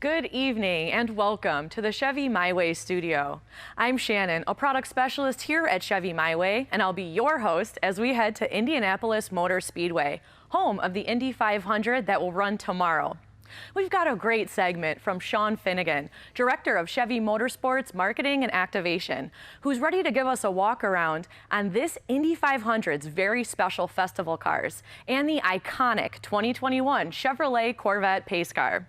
Good evening and welcome to the Chevy MyWay studio. I'm Shannon, a product specialist here at Chevy MyWay, and I'll be your host as we head to Indianapolis Motor Speedway, home of the Indy 500 that will run tomorrow. We've got a great segment from Sean Finnegan, Director of Chevy Motorsports Marketing and Activation, who's ready to give us a walk around on this Indy 500's very special festival cars and the iconic 2021 Chevrolet Corvette pace car.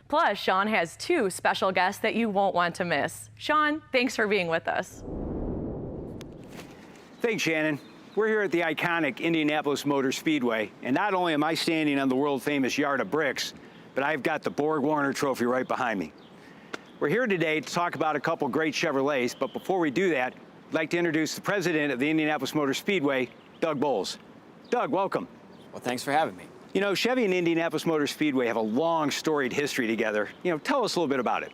Plus, Sean has two special guests that you won't want to miss. Sean, thanks for being with us. Thanks, Shannon. We're here at the iconic Indianapolis Motor Speedway, and not only am I standing on the world-famous yard of bricks, but I've got the Borg-Warner Trophy right behind me. We're here today to talk about a couple great Chevrolets, but before we do that, I'd like to introduce the president of the Indianapolis Motor Speedway, Doug Bowles. Doug, welcome. Well, thanks for having me. You know, Chevy and Indianapolis Motor Speedway have a long, storied history together. Tell us a little bit about it.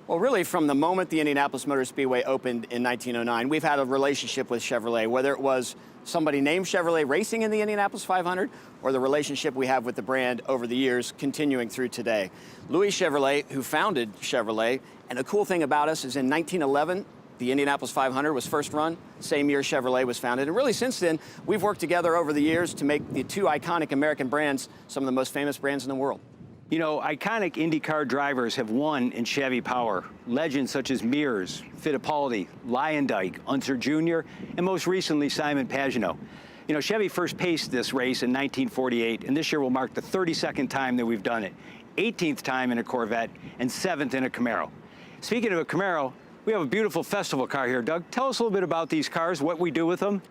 Well, really, from the moment the Indianapolis Motor Speedway opened in 1909, we've had a relationship with Chevrolet, whether it was somebody named Chevrolet racing in the Indianapolis 500 or the relationship we have with the brand over the years continuing through today. Louis Chevrolet, who founded Chevrolet, and the cool thing about us is in 1911, the Indianapolis 500 was first run, same year Chevrolet was founded. And really since then, we've worked together over the years to make the two iconic American brands some of the most famous brands in the world. You know, iconic IndyCar drivers have won in Chevy power. Legends such as Mears, Fittipaldi, Lyondike, Unser Jr., and most recently Simon Pagenaud. You know, Chevy first paced this race in 1948, and this year will mark the 32nd time that we've done it, 18th time in a Corvette, and 7th in a Camaro. Speaking of a Camaro, we have a beautiful festival car here. Doug, tell us a little bit about these cars, what we do with them.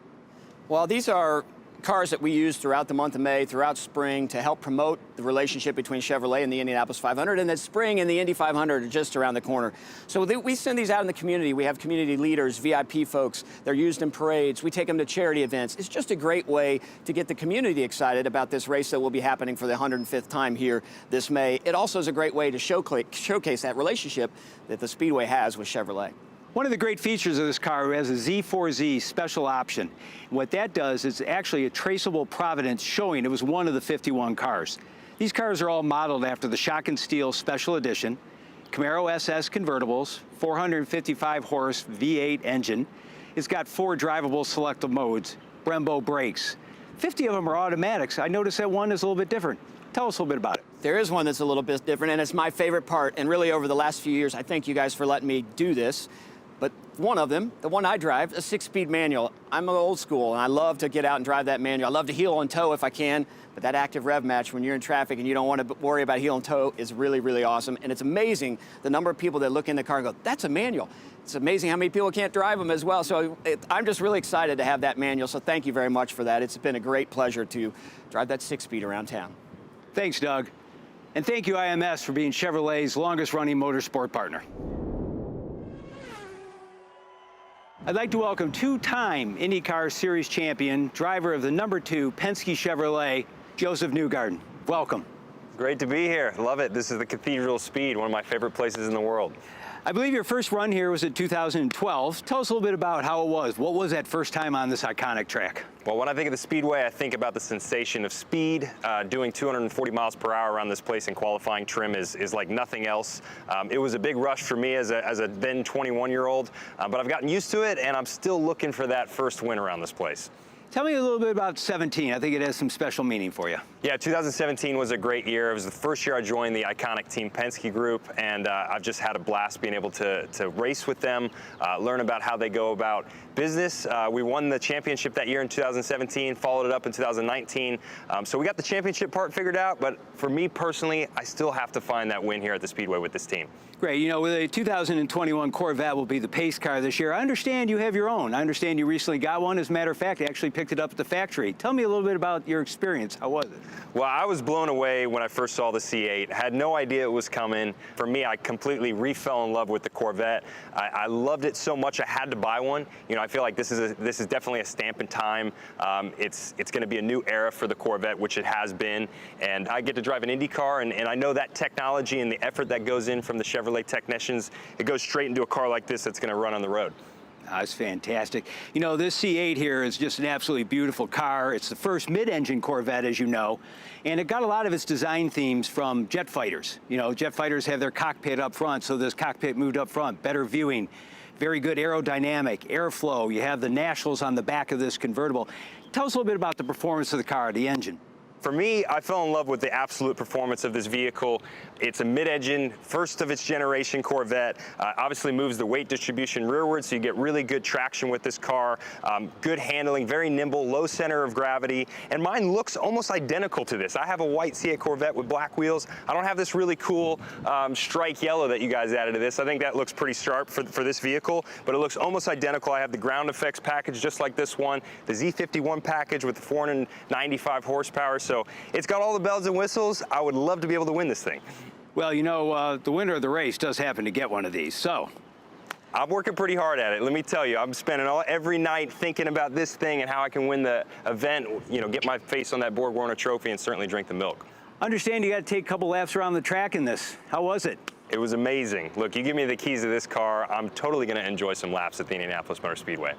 Well, these are cars that we use throughout the month of May, throughout spring, to help promote the relationship between Chevrolet and the Indianapolis 500, and that spring and the Indy 500 are just around the corner. So we send these out in the community. We have community leaders, VIP folks. They're used in parades. We take them to charity events. It's just a great way to get the community excited about this race that will be happening for the 105th time here this May. It also is a great way to showcase that relationship that the Speedway has with Chevrolet. One of the great features of this car has a Z4Z special option. What that does is actually a traceable provenance showing it was one of the 51 cars. These cars are all modeled after the Shock and Steel Special Edition, Camaro SS convertibles, 455 horse V8 engine. It's got 4 drivable selective modes, Brembo brakes. 50 of them are automatics. I noticed that one is a little bit different. Tell us a little bit about it. There is one that's a little bit different, and it's my favorite part. And really, over the last few years, I thank you guys for letting me do this. But one of them, the one I drive, a 6-speed manual. I'm old school, and I love to get out and drive that manual. I love to heel and toe if I can, but that active rev match when you're in traffic and you don't want to worry about heel and toe is really, really awesome. And it's amazing the number of people that look in the car and go, that's a manual. It's amazing how many people can't drive them as well. So I'm just really excited to have that manual, so thank you very much for that. It's been a great pleasure to drive that 6-speed around town. Thanks, Doug. And thank you, IMS, for being Chevrolet's longest-running motorsport partner. I'd like to welcome 2-time IndyCar Series champion, driver of the #2 Penske Chevrolet, Josef Newgarden. Welcome. Great to be here. Love it. This is the Cathedral Speed, one of my favorite places in the world. I believe your first run here was in 2012. Tell us a little bit about how it was. What was that first time on this iconic track? Well, when I think of the Speedway, I think about the sensation of speed. Doing 240 miles per hour around this place in qualifying trim is like nothing else. It was a big rush for me as a then 21-year-old, but I've gotten used to it, and I'm still looking for that first win around this place. Tell me a little bit about 17. I think it has some special meaning for you. Yeah, 2017 was a great year. It was the first year I joined the iconic Team Penske group, and I've just had a blast being able to race with them, learn about how they go about business. We won the championship that year in 2017, followed it up in 2019. So we got the championship part figured out, but for me personally, I still have to find that win here at the Speedway with this team. Great. You know, with a 2021 Corvette will be the pace car this year. I understand you have your own. I understand you recently got one. As a matter of fact, I actually picked it up at the factory. Tell me a little bit about your experience. How was it? Well, I was blown away when I first saw the C8. I had no idea it was coming. For me, I completely re-fell in love with the Corvette. I loved it so much I had to buy one. You know, I feel like this is definitely a stamp in time. It's going to be a new era for the Corvette, which it has been. And I get to drive an Indy car, and I know that technology and the effort that goes in from the Chevrolet technicians, it goes straight into a car like this that's going to run on the road. That's fantastic. You know, this C8 here is just an absolutely beautiful car. It's the first mid-engine Corvette, as you know, and it got a lot of its design themes from jet fighters. You know, jet fighters have their cockpit up front, so this cockpit moved up front, better viewing, very good aerodynamic, airflow. You have the Nationals on the back of this convertible. Tell us a little bit about the performance of the car, the engine. For me, I fell in love with the absolute performance of this vehicle. It's a mid-engine, first of its generation Corvette. Obviously moves the weight distribution rearward, so you get really good traction with this car. Good handling, very nimble, low center of gravity. And mine looks almost identical to this. I have a white C8 Corvette with black wheels. I don't have this really cool strike yellow that you guys added to this. I think that looks pretty sharp for this vehicle, but it looks almost identical. I have the ground effects package just like this one, the Z51 package with the 495 horsepower. So it's got all the bells and whistles. I would love to be able to win this thing. Well, you know, the winner of the race does happen to get one of these, so. I'm working pretty hard at it, let me tell you. I'm spending every night thinking about this thing and how I can win the event, you know, get my face on that Borg Warner trophy and certainly drink the milk. Understand you got to take a couple laps around the track in this. How was it? It was amazing. Look, you give me the keys to this car, I'm totally going to enjoy some laps at the Indianapolis Motor Speedway.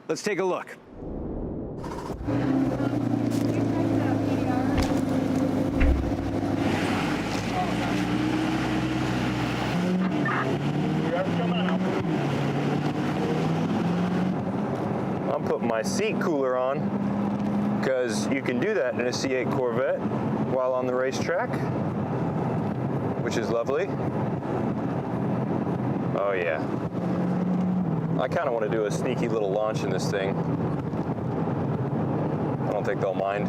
Let's take a look. I'm putting my seat cooler on because you can do that in a C8 Corvette while on the racetrack, which is lovely. Oh yeah. I kind of want to do a sneaky little launch in this thing. I don't think they'll mind.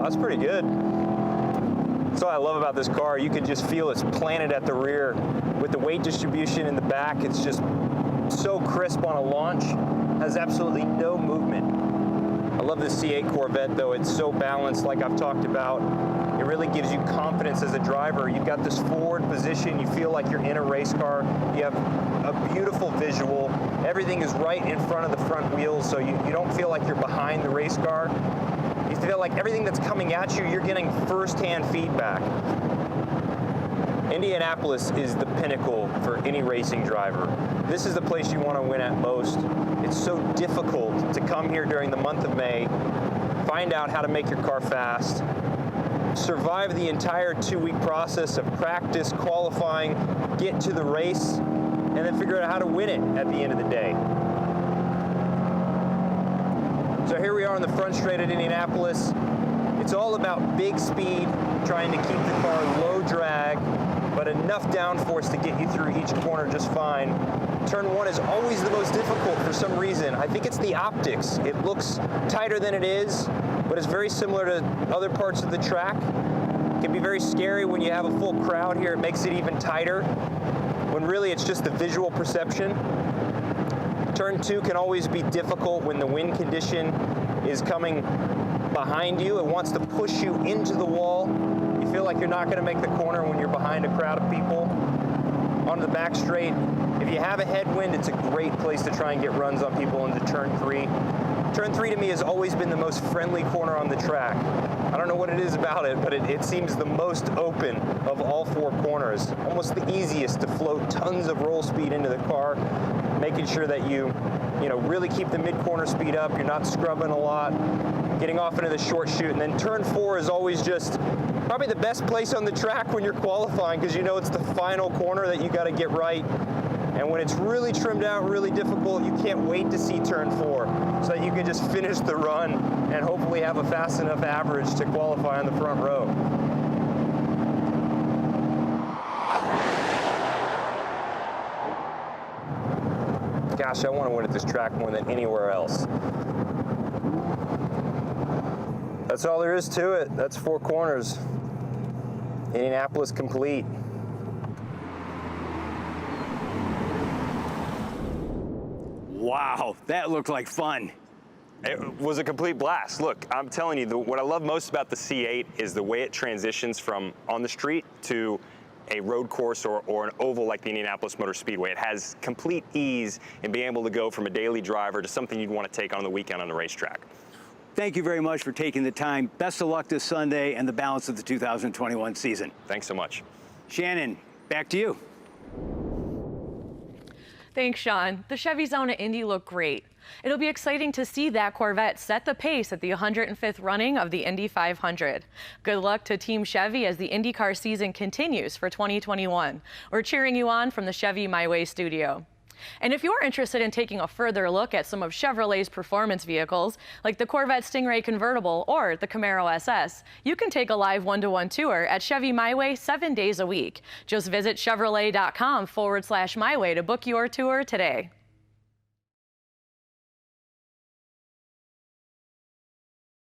That's pretty good. That's what I love about this car. You can just feel it's planted at the rear. With the weight distribution in the back, it's just so crisp on a launch. Has absolutely no movement. I love this C8 Corvette though. It's so balanced like I've talked about. It really gives you confidence as a driver. You've got this forward position. You feel like you're in a race car. You have a beautiful visual. Everything is right in front of the front wheels, so you don't feel like you're behind the race car. You feel like everything that's coming at you, you're getting first-hand feedback. Indianapolis is the pinnacle for any racing driver. This is the place you want to win at most. It's so difficult to come here during the month of May, find out how to make your car fast, survive the entire 2-week process of practice, qualifying, get to the race, and then figure out how to win it at the end of the day. So here we are on the front straight at Indianapolis. It's all about big speed, trying to keep the car low drag, but enough downforce to get you through each corner just fine. Turn 1 is always the most difficult for some reason. I think it's the optics. It looks tighter than it is, but it's very similar to other parts of the track. It can be very scary when you have a full crowd here. It makes it even tighter, when really it's just the visual perception. Turn 2 can always be difficult when the wind condition is coming behind you. It wants to push you into the wall. You feel like you're not going to make the corner when you're behind a crowd of people. On the back straight, if you have a headwind, it's a great place to try and get runs on people into turn 3. Turn 3 to me has always been the most friendly corner on the track. I don't know what it is about it, but it seems the most open of all 4 corners. Almost the easiest to float tons of roll speed into the car, making sure that you really keep the mid-corner speed up, you're not scrubbing a lot, getting off into the short chute. And then turn 4 is always just probably the best place on the track when you're qualifying, because you know it's the final corner that you got to get right. And when it's really trimmed out, really difficult, you can't wait to see turn 4 so that you can just finish the run and hopefully have a fast enough average to qualify on the front row. Gosh, I want to win at this track more than anywhere else. That's all there is to it. That's 4 corners. Indianapolis complete. Wow, that looked like fun. It was a complete blast. Look, I'm telling you, what I love most about the C8 is the way it transitions from on the street to a road course or an oval like the Indianapolis Motor Speedway. It has complete ease in being able to go from a daily driver to something you'd want to take on the weekend on the racetrack. Thank you very much for taking the time. Best of luck this Sunday and the balance of the 2021 season. Thanks so much. Shannon, back to you. Thanks, Sean. The Chevys down at Indy look great. It'll be exciting to see that Corvette set the pace at the 105th running of the Indy 500. Good luck to Team Chevy as the IndyCar season continues for 2021. We're cheering you on from the Chevy MyWay studio. And if you're interested in taking a further look at some of Chevrolet's performance vehicles, like the Corvette Stingray convertible or the Camaro SS, you can take a live one-to-one tour at Chevy MyWay 7 days a week. Just visit Chevrolet.com/MyWay to book your tour today.